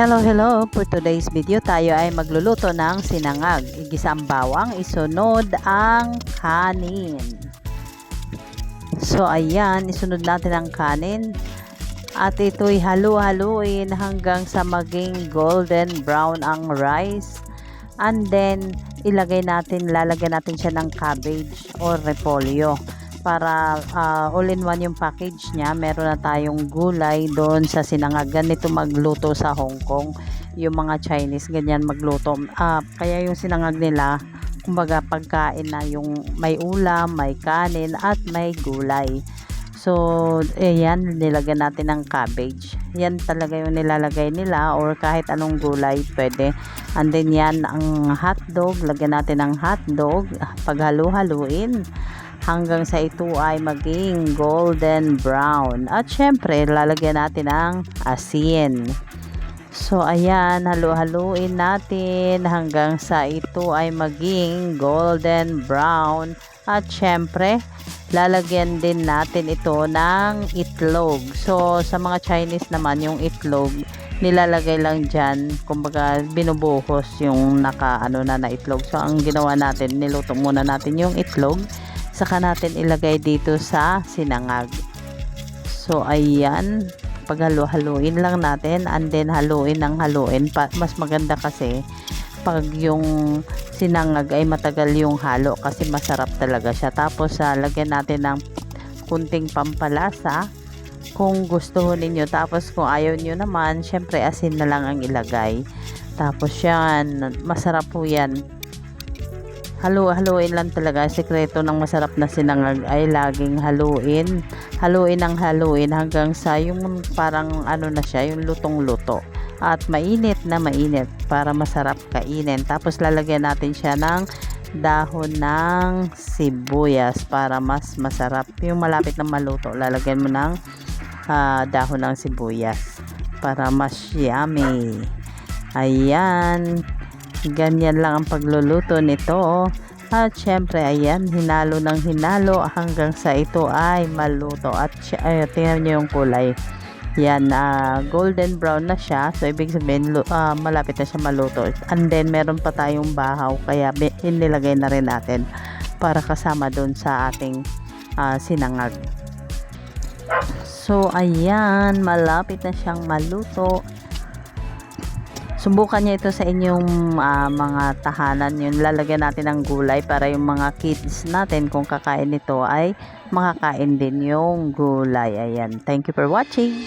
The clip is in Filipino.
Hello! For today's video tayo ay magluluto ng sinangag. Igisa ang bawang, isunod ang kanin. So ayan, isunod natin ang kanin. At ito'y halu-haluin hanggang sa maging golden brown ang rice. And then, lalagyan natin siya ng cabbage or repolyo. Para all-in-one yung package niya. Meron na tayong gulay doon sa sinangag. Ganito magluto sa Hong Kong. Yung mga Chinese, ganyan magluto. Kaya yung sinangag nila, kumbaga pagkain na yung may ulam, may kanin, at may gulay. So, ayan, nilagyan natin ng cabbage. Yan talaga yung nilalagay nila or kahit anong gulay pwede. And then yan, ang hotdog, lagyan natin ng hotdog. Paghalu-haluin hanggang sa ito ay maging golden brown. At syempre, lalagyan natin ng asin. So, ayan, halu-haluin natin hanggang sa ito ay maging golden brown. At syempre, lalagyan din natin ito ng itlog. So, sa mga Chinese naman, yung itlog, nilalagay lang dyan. Kumbaga, binubuhos yung na itlog. So, ang ginawa natin, niluto muna natin yung itlog. Saka natin ilagay dito sa sinangag. So, ayan. Paghalu-haluin lang natin. And then, haluin ng haluin. Mas maganda kasi pag yung sinangag ay matagal yung halo kasi masarap talaga siya. Tapos, lagyan natin ng kunting pampalasa kung gusto ninyo. Tapos, kung ayaw nyo naman, syempre asin na lang ang ilagay. Tapos, yan. Masarap po yan. Haluin lang talaga. Sekreto ng masarap na sinangag ay laging haluin. Haluin hanggang sa yung parang na siya, yung lutong-luto. At mainit na mainit para masarap kainin. Tapos lalagyan natin siya ng dahon ng sibuyas para mas masarap. Yung malapit na maluto, lalagyan mo ng dahon ng sibuyas para mas yummy. Ayan. Ganyan lang ang pagluluto nito. At syempre, ayan, hinalo ng hinalo hanggang sa ito ay maluto. At tingnan nyo yung kulay. Yan, golden brown na siya. So, ibig sabihin, malapit na siya maluto. And then, meron pa tayong bahaw. Kaya, inilagay na rin natin para kasama doon sa ating sinangag. So, ayan, malapit na siyang maluto. Subukan niyo ito sa inyong mga tahanan. Yun, lalagyan natin ng gulay para yung mga kids natin kung kakain nito ay makakain din yung gulay. Ayan. Thank you for watching.